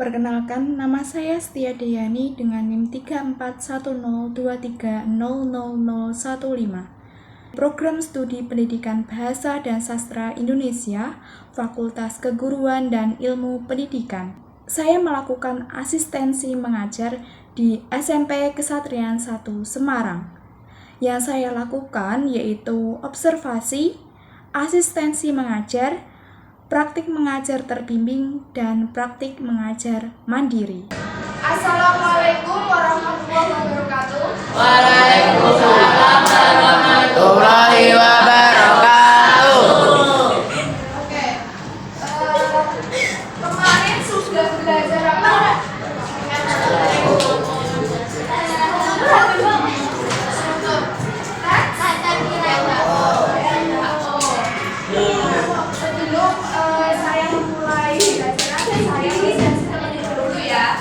Perkenalkan, nama saya Setia Deyani dengan NIM 341023000015. Program Studi Pendidikan Bahasa dan Sastra Indonesia, Fakultas Keguruan dan Ilmu Pendidikan. Saya melakukan asistensi mengajar di SMP Kesatrian 1 Semarang. Yang saya lakukan yaitu observasi, asistensi mengajar, praktik mengajar terbimbing, dan praktik mengajar mandiri. Assalamualaikum warahmatullahi wabarakatuh. Waalaikumsalam warahmatullahi wabarakatuh. Oke, kemarin sudah belajar apa? Sebelum saya memulai pelajaran, saya presentasi dulu ya.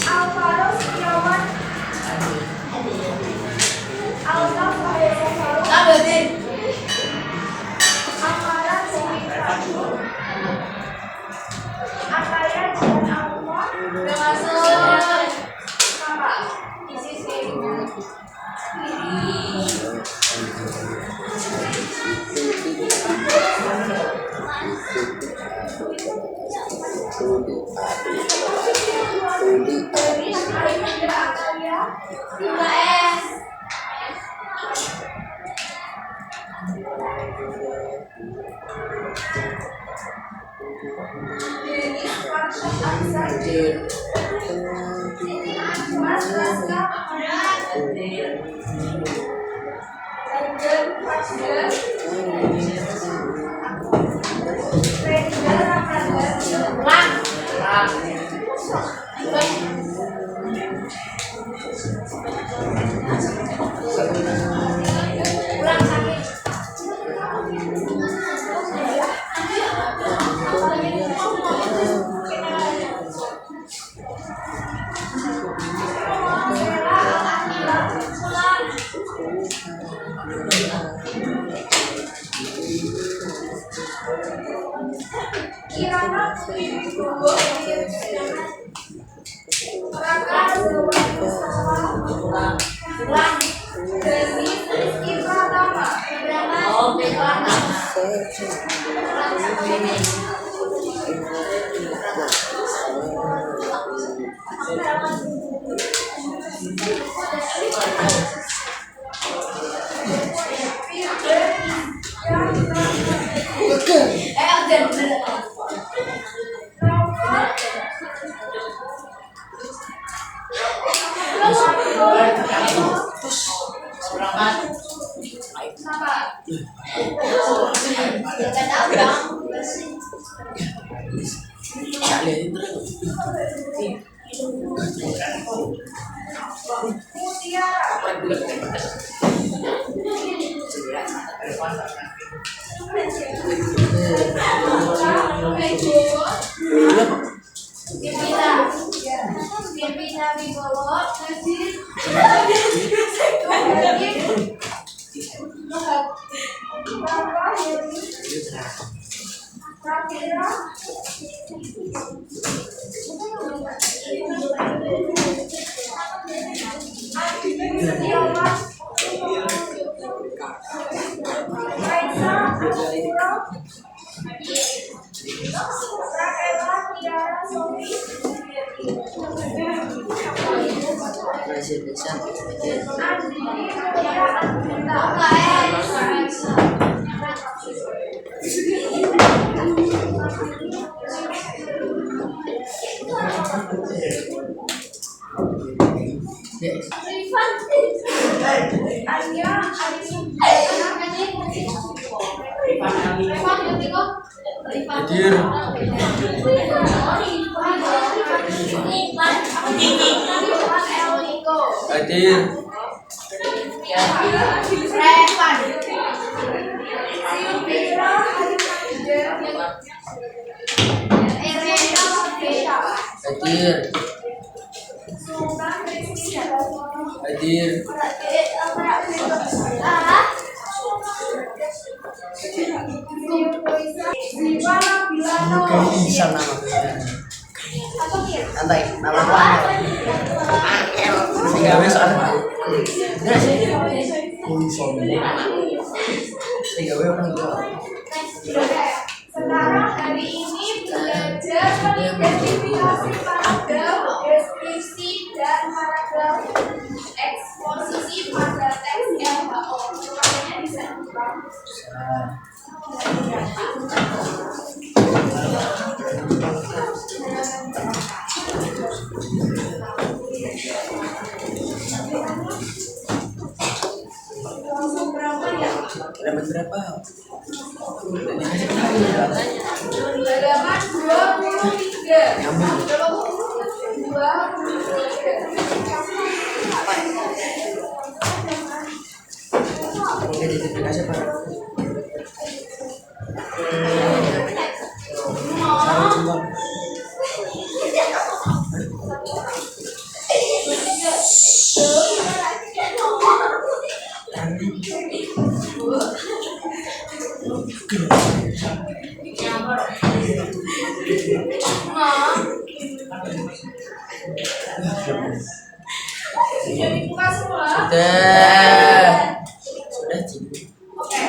Alvaro Setiawan, Alta Fahrul, Amara Cemitra, Akaya dan Almor, Kakak, isi Kirana Wibowo, Raka Denis Rizky Pratama, Devina Wibowo, Hadir. Bisa nama. Santai, nama apa? Angel. Enggak bisa soalnya. Enggak sih. Enggak orang itu. Sekarang hari ini belajar mengidentifikasi paragraf, deskripsi, dan paragraf eksposisi pada teks LHO. Pertanyaannya bisa dibuka. Langsung berapa ya? Halaman berapa? Halaman 23. 23. Ini identifikasi apa? Sarung jempol. Sudah dibuka semua? Sudah Cibu. Oke.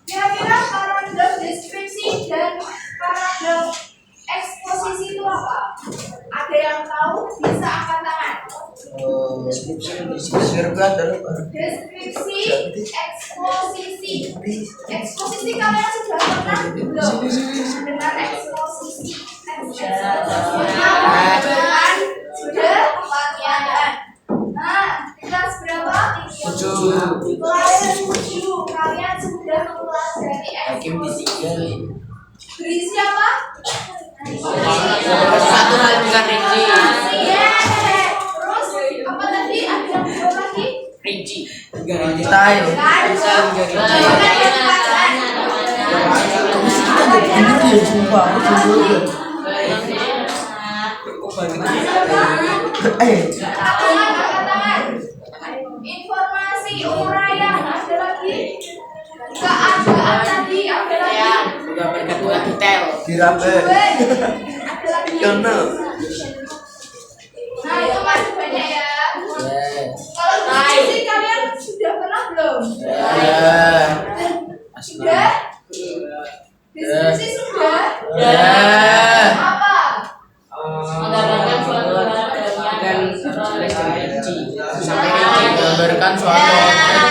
Kira-kira paragraf deskripsi dan paragraf eksposisi itu apa? Ada yang tahu? Bisa angkat tangan. Deskripsi Deskripsi, eksposisi. Eksposisi kalian sudah pernah belum? Dengar eksposisi. Pernyataan sudah pernyataan. Nah, kelas berapa? 7. Kelas 7. Kalian sudah mempelajari Hakim ditinggal. berisi apa? Satu hal bukan rinci. Terus apa tadi? Ada yang belum lagi? Rinci. Tayo. Informasi uraian ada lagi? Keadaan tadi ada lagi? Sudah berketua detail. Ada lagi? Karena. Nah itu masih banyak ya. Kalau diskusi kalian sudah pernah belum? Sudah? Diskusi sudah? Apa? Gambarkan suatu objek dengan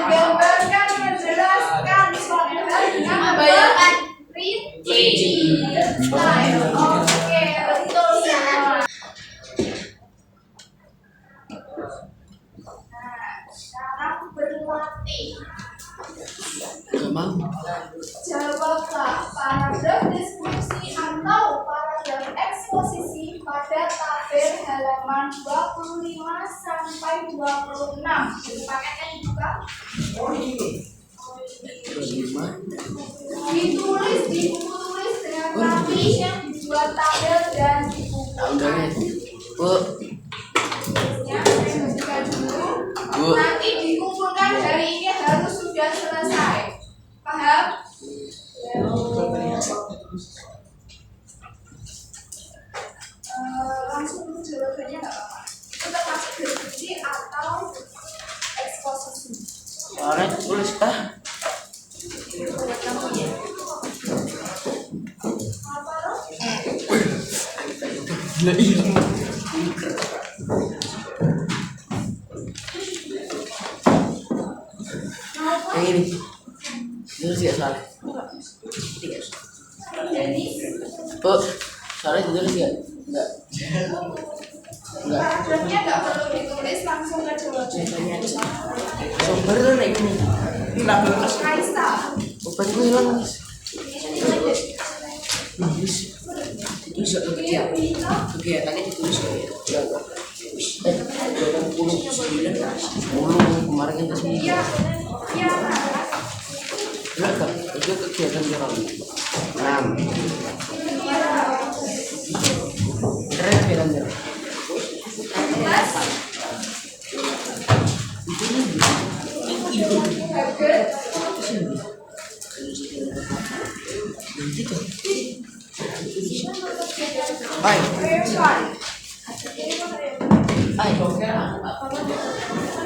Menggambarkan, menjelaskan suatu hal dengan membayangkan rinci. Oke, betul semua. Nah, sekarang berlatih. Jawablah paragraf deskripsi atau paragraf eksposisi pada tabel halaman 25 sampai 26. Jadi paketnya dibuka. Ditulis di buku tulis dengan rapi yang dibuat tabel dan dikumpulkan. Bu. Ya, saya buka dulu. Nanti dikumpulkan hari ini harus sudah selesai. Paham? Langsung dulu jawabannya nggak apa-apa. Itu termasuk deskripsi atau eksposisi. Soalnya tulis Apa loh? yang ini. Tulis ya soalnya. Jadi Bu, soalnya ditulis ya? Enggak. paragrafnya nggak perlu ditulis, langsung ke jawabannya. Sumber tuh naik ini. Kaisa. Obat gue hilang guys. Ditulis gak kegiatannya ditulis ya. 29 kemarin kan sih. Iya. Iya. Enggak kak, itu kegiatan orang 6. Keren kegiatan orang. Mas. Hai.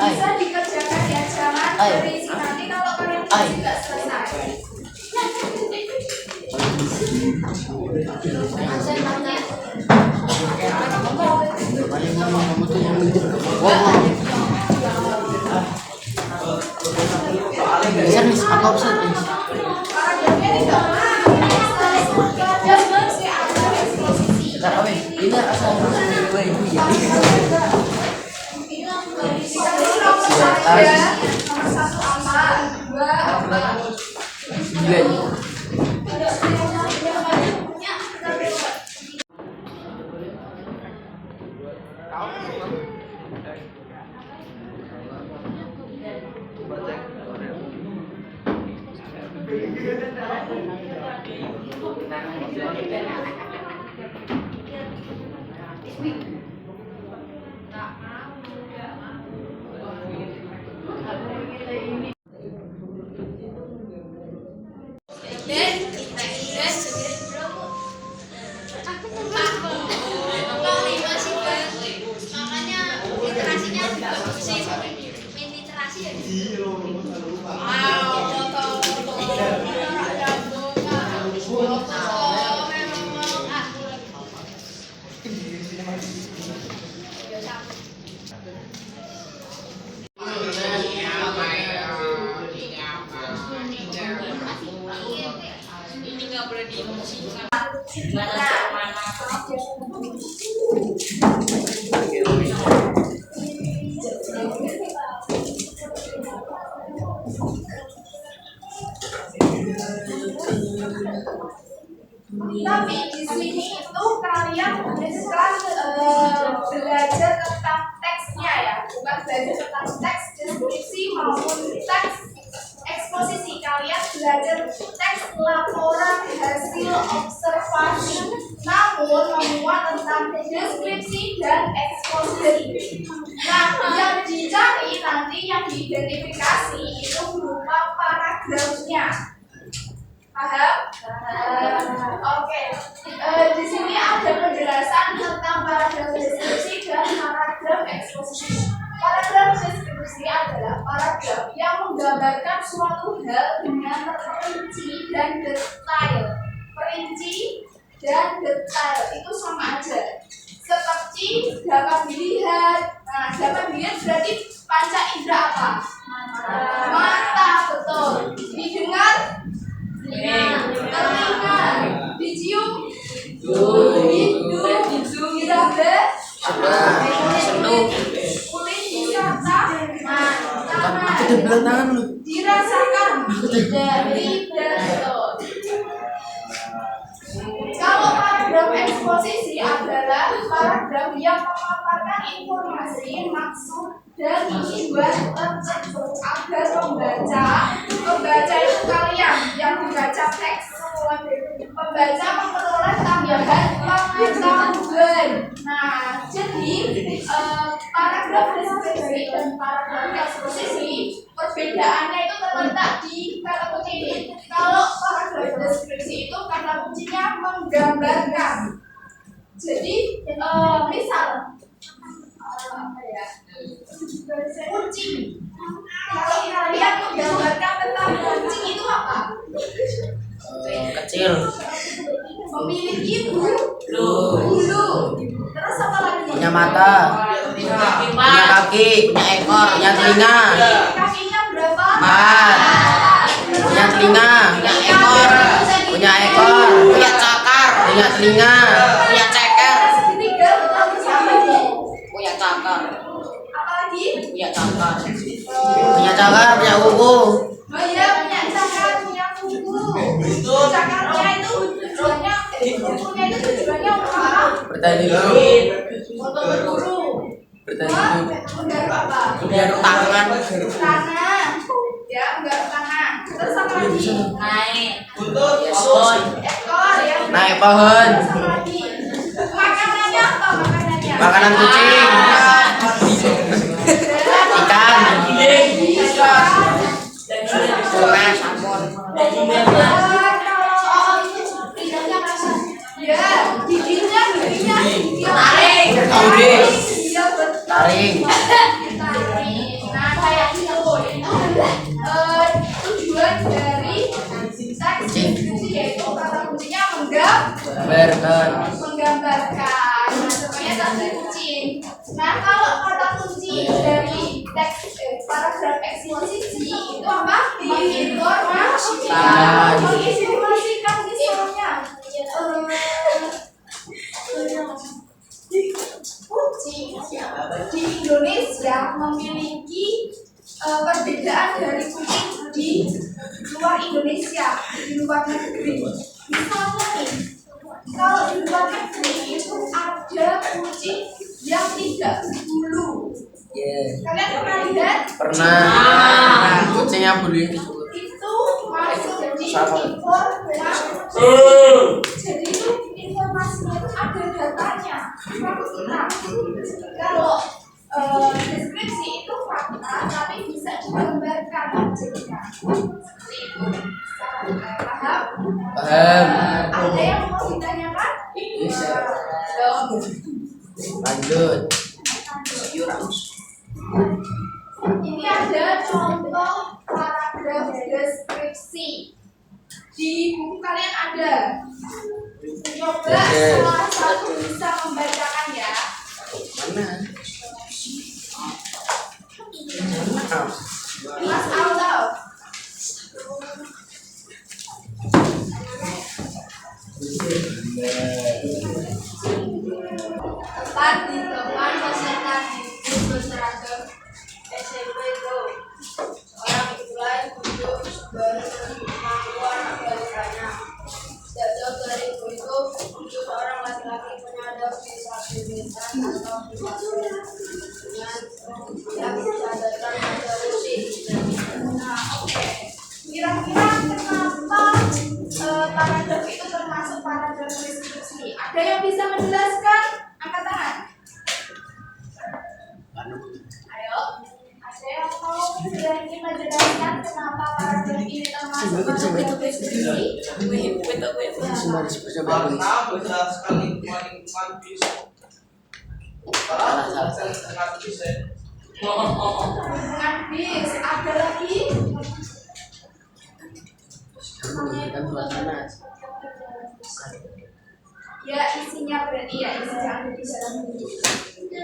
Bisa dikerjakan ya, jangan berisi nanti kalau kalian tidak selesai. Serius, aku absen. Ini asal gue ibu ya. Nomor 1 apa? 2 apa? 9. Tapi di sini itu kalian bukan belajar tentang teksnya ya, bukan belajar tentang teks deskripsi maupun teks eksposisi. Kalian belajar teks laporan hasil observasi, namun memuat tentang deskripsi dan eksposisi. Nah, yang dicari nanti yang diidentifikasi itu berupa paragrafnya. Paham? Oke. Di sini ada penjelasan tentang paragraf deskripsi dan paragraf eksposisi. Paragraf deskripsi adalah paragraf yang menggambarkan suatu hal dengan perinci dan detail. Perinci dan detail itu sama aja. Seperti dapat dilihat. Nah, dapat dilihat berarti panca indera apa? Mata, betul. Didengar? Telinga. Dicium? Hidung. Diraba? Sentuh. Kulit disata? Aku tangan lu. Dirasakan? Dari betul. Kalau paragraf eksposisi adalah paragraf yang memaparkan informasi, maksud, dan tujuan tertentu agar pembaca itu kalian yang membaca teks, pembaca memperoleh tambahan pengetahuan. Nah, jadi paragraf deskripsi dan paragraf eksposisi perbedaannya itu terletak di kata kunci ini. Kalau paragraf deskripsi itu kata kuncinya menggambarkan. Jadi misal apa ya? Kunci. Kalau kalian menggambarkan tentang kunci itu apa? Kecil. Memiliki bulu. Terus apa lagi? Punya mata. Punya kaki. Punya ekor. Punya telinga. Kakinya berapa? 4. Punya telinga. Punya ekor. Punya ekor. Punya cakar. Punya telinga. Punya ceker. Segitiga terus apa lagi? Punya cakar. Apa lagi? Punya cakar. Punya cakar. Punya kuku. Oh iya, punya cakar, punya kuku. Cakarnya itu tujuannya, kukunya itu tujuannya apa? Bertahan hidup. Untuk berburu. Bertahan hidup. Menggaruk apa? Menggaruk tangan. Tangan. Ya, menggaruk tangan. Terus apa lagi? Naik. Ekor ya. Naik pohon. Terus apa lagi? Makanannya apa makanannya? Makanan kucing. Ikan. Bunga, sabun. Kalau Menggambarkan. Nah, contohnya tadi kucing. Nah, kalau kata kunci dari teks paragraf eksposisi itu apa? Menginformasikan. Menginformasikan misalnya. Kucing di Indonesia memiliki perbedaan dari kucing di luar Indonesia, di luar negeri. Misalnya nih, kalau di luar negeri itu ada kucing yang tidak berbulu. Kalian pernah lihat? Pernah. Kucingnya bulu Itu masuk di informasi. Jadi itu informasinya itu ada datanya. Nah, kalau deskripsi itu fakta, tapi bisa digambarkan objeknya. Seperti itu. Paham? Paham. Ada yang mau ditanyakan? Bisa. Dong. Lanjut. Ini ada contoh paragraf deskripsi. Di buku kalian ada. Coba salah satu bisa membacakan ya. Mana? Mas Allah. Tepat di depan presentasi berseragam SMP itu orang mulai duduk berkemampuan balikannya. Tidak jauh dari itu duduk seorang laki-laki penyandang disabilitas atau disabilitas dengan yang disadarkan pada musik. Nah, oke. Kira-kira kenapa paragraf itu termasuk paragraf deskripsi? Ada yang bisa menjelaskan? Angkat tangan. Ayo. Ada yang mau yang ingin menjelaskan kenapa paragraf ini termasuk paragraf deskripsi? Dengan bis. Ada lagi? Ya, isinya berarti ya isi yang ada di dalam buku.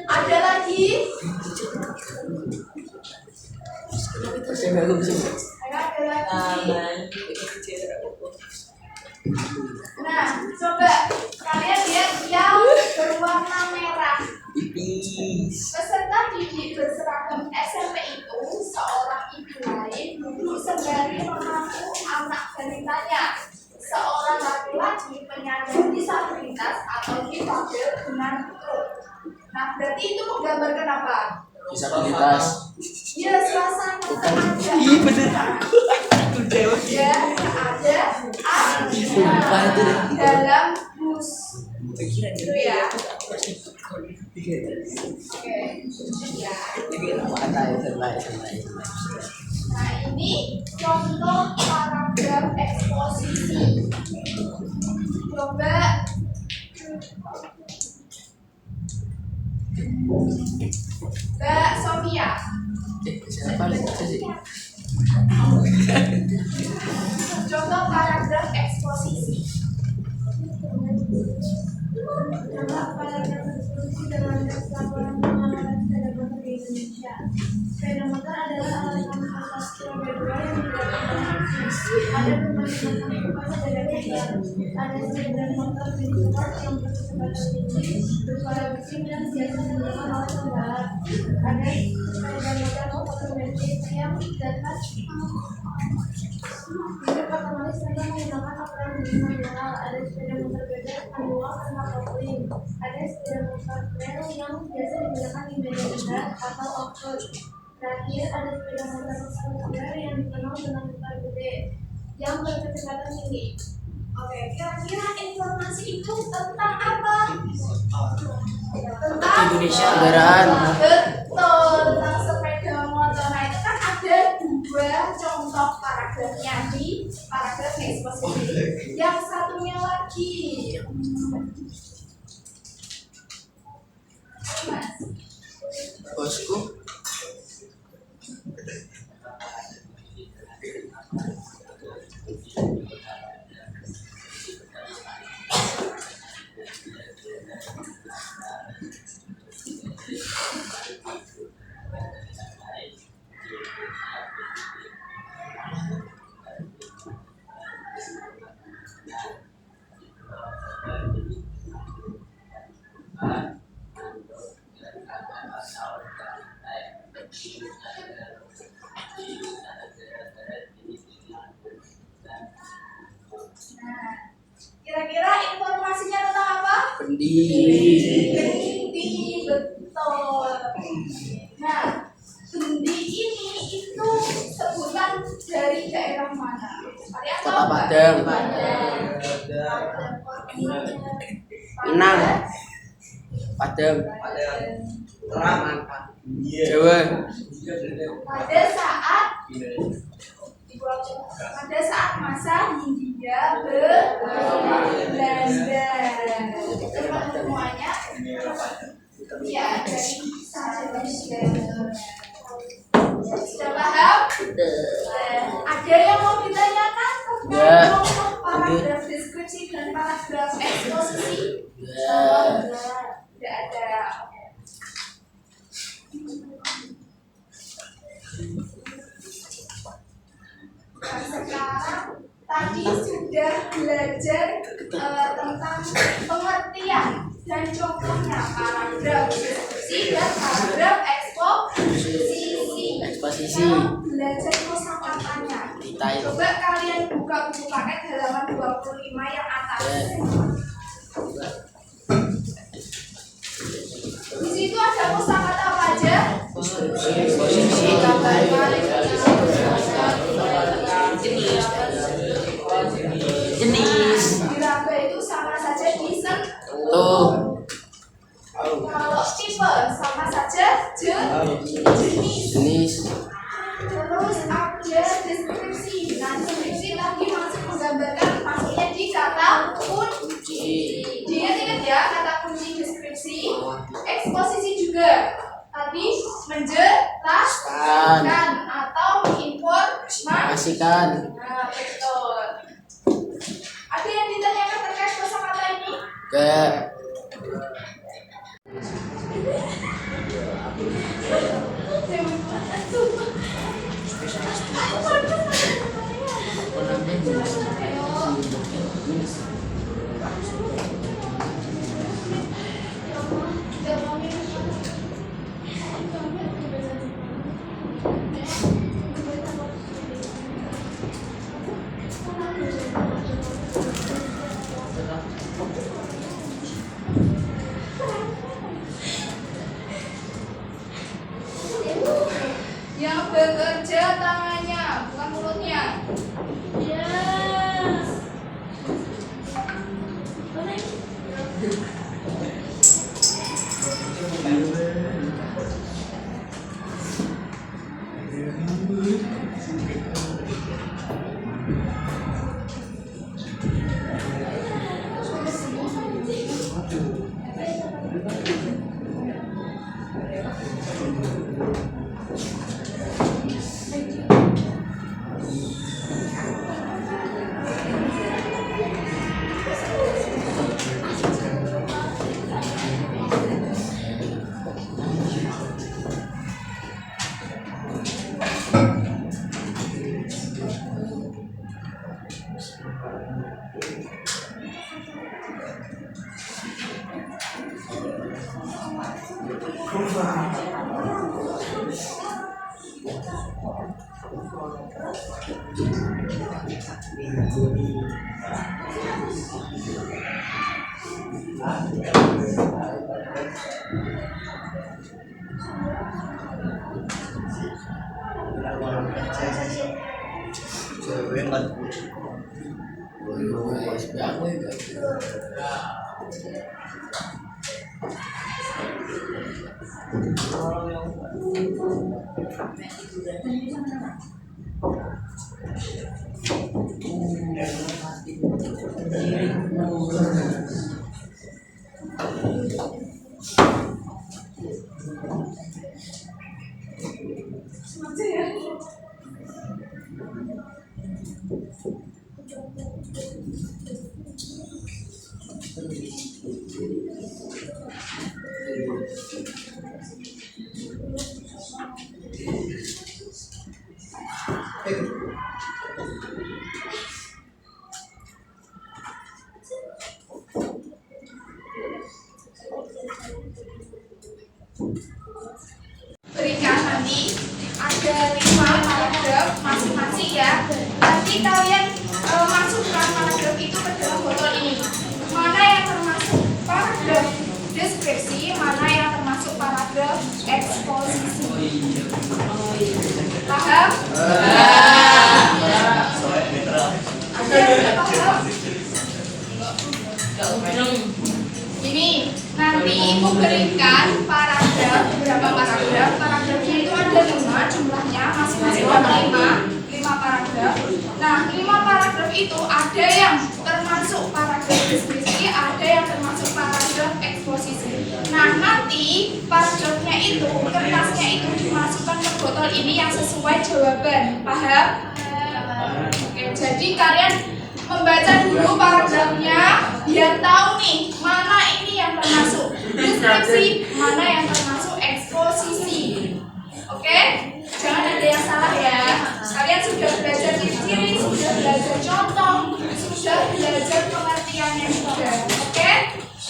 Ada lagi? Ayo, ada lagi. Nah, coba kalian lihat yang berwarna merah. Peserta didik berseragam SMP itu seorang ibu lain duduk sembari mengaku anak balitanya. Seorang laki-laki penyandang disabilitas atau difabel dengan perut. Nah, berarti itu menggambarkan apa? Disabilitas. Ya, suasana keadaan. Iya bener. Ya, ada dalam bus. Itu ya. Oke. Ya. Nah, ini contoh paragraf eksposisi. Coba Mbak Sofia. Contoh paragraf eksposisi. Contoh paragraf eksposisi dalam teks laporan pengelolaan sepeda motor di Indonesia. Sepeda motor adalah alat transportasi roda dua yang digunakan ada berbagai macam kepada sepeda motor. Ada sepeda motor sport yang berkecepatan tinggi, bersuara bising dan biasa digunakan oleh pembalap. Ada sepeda motor otomatis yang dapat hidup otomatis mereka menggunakan operasi manual. Ada sepeda motor bebek manual tanpa kopling. Ada sepeda motor trail yang biasa digunakan di medan berat atau off-road. Terakhir, ada sepeda motor skuter yang dikenal dengan motor gede yang berkecepatan tinggi. Oke, kira-kira informasi itu tentang apa? Tentang Indonesia kendaraan. Betul, tentang sepeda motor. Nah, itu kan ada dua contoh paragrafnya di paragraf eksposisi. Yang satunya lagi. Mas. Bosku. Kendi. Kendi, betul. Nah, Kendi ini itu sebutan dari daerah mana? Kalian tahu Kota nggak? Padang. Minang. Padang. Jawa. Pada saat masa Hindia Belanda. Semuanya ya dari sana. Sudah paham? Ada yang mau ditanyakan tentang kelompok paragraf deskripsi dan paragraf eksposisi? Tidak ada. Nah, sekarang tadi sudah belajar tentang pengertian dan contohnya paragraf deskripsi dan paragraf eksposisi. Sekarang belajar kosakatanya. Coba kalian buka buku paket halaman 25 yang atas. Di situ ada kosakata apa aja? Jenis. Diraba itu sama saja Tuh. Kalau tipe sama saja jenis. Terus ada deskripsi. Nah, deskripsi tadi masih menggambarkan maksudnya di kata kunci. Diingat ya kata kunci deskripsi. Eksposisi juga. Tadi menjelaskan atau menginformasikan. Nah, betul. Ada yang ditanyakan terkait kosakata ini? Enggak. Yang bekerja tangannya, bukan mulutnya. Berikan nanti ada 5 paragraf masing-masing ya. Nanti kalian masukkan paragraf itu ke dalam botol ini. Mana yang termasuk paragraf eksposisi. Paham? Ini nanti ibu berikan paragraf, berapa paragraf? Paragrafnya itu ada 5 jumlahnya, masing-masing dapat 5 paragraf. Nah, 5 paragraf itu ada yang termasuk paragraf deskripsi, ada yang termasuk paragraf eksposisi. Nah, nanti paragrafnya itu, kertasnya itu dimasukkan ke botol ini yang sesuai jawaban. Paham? Oke, jadi kalian membaca dulu paragrafnya biar tahu nih mana ini yang termasuk deskripsi, mana yang termasuk eksposisi. Oke? Jangan ada yang salah ya. Kalian sudah belajar ciri-ciri, sudah belajar contoh, sudah belajar pengertiannya juga. Oke?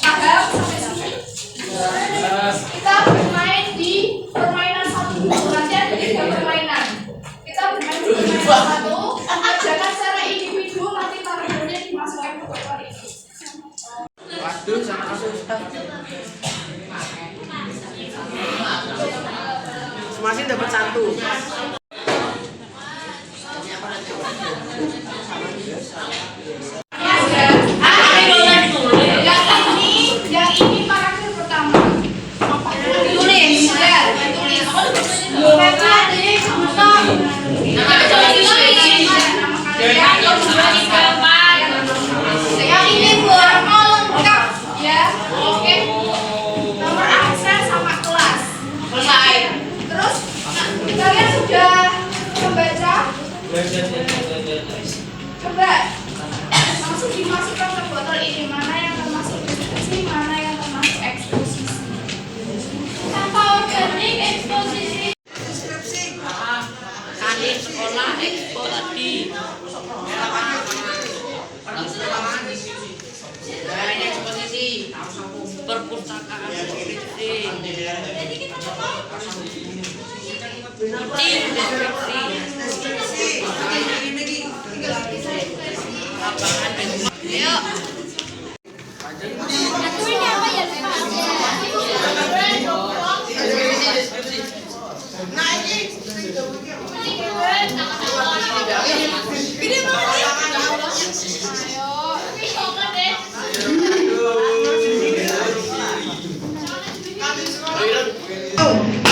Paham sampai sini? Kita bermain di permainan satu. Nanti ada 3 permainan. Kita bermain di permainan satu. Kerjakan secara individu, nanti paragrafnya dimasukkan ke botol ini. Waduh, sama kasus. Masih dapat 1. Yang ini paragraf pertama. Tulis, ya, tulis. Yang ini formal lengkap, ya. Oke. Nomor absen sama kelas. Selesai. Terus kalian sudah membaca? Coba langsung dimasukkan ke botol ini, mana yang termasuk deskripsi, mana yang termasuk eksposisi. Sampah organik eksposisi. Kali sekolah expo tadi. Ini eksposisi. Perpustakaan deskripsi. Lapangan deskripsi. Yuk.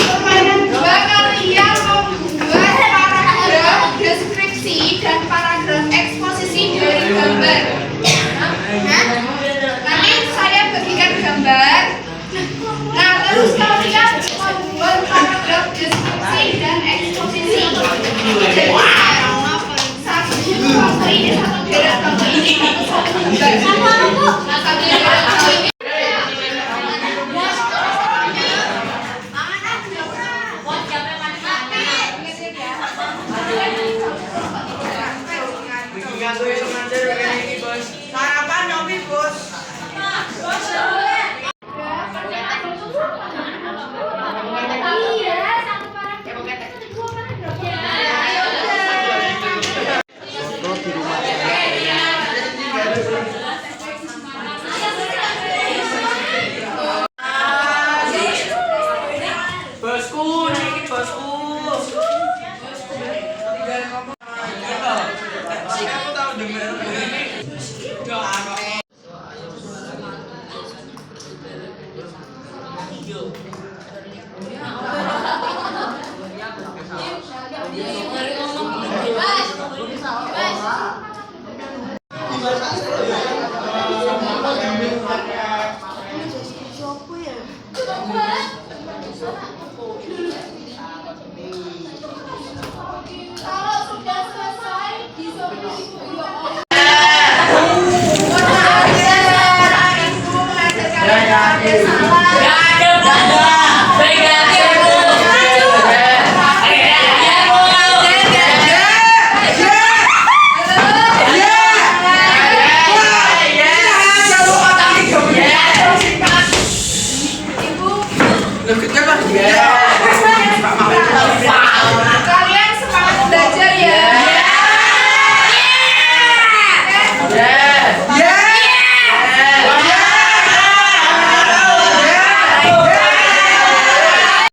Permainan 2, kalian membuat paragraf deskripsi dan paragraf eksposisi dari gambar. Nanti saya bagikan gambar. Nah, terus kalian membuat paragraf deskripsi dan eksposisi. Jadi satu ini satu garis bawah ini satu gambar. Satu garis bawah ini. Sarapan Novi, Bos. Bosku, ini bosku. Kamu tahu dengar ini? Ngomong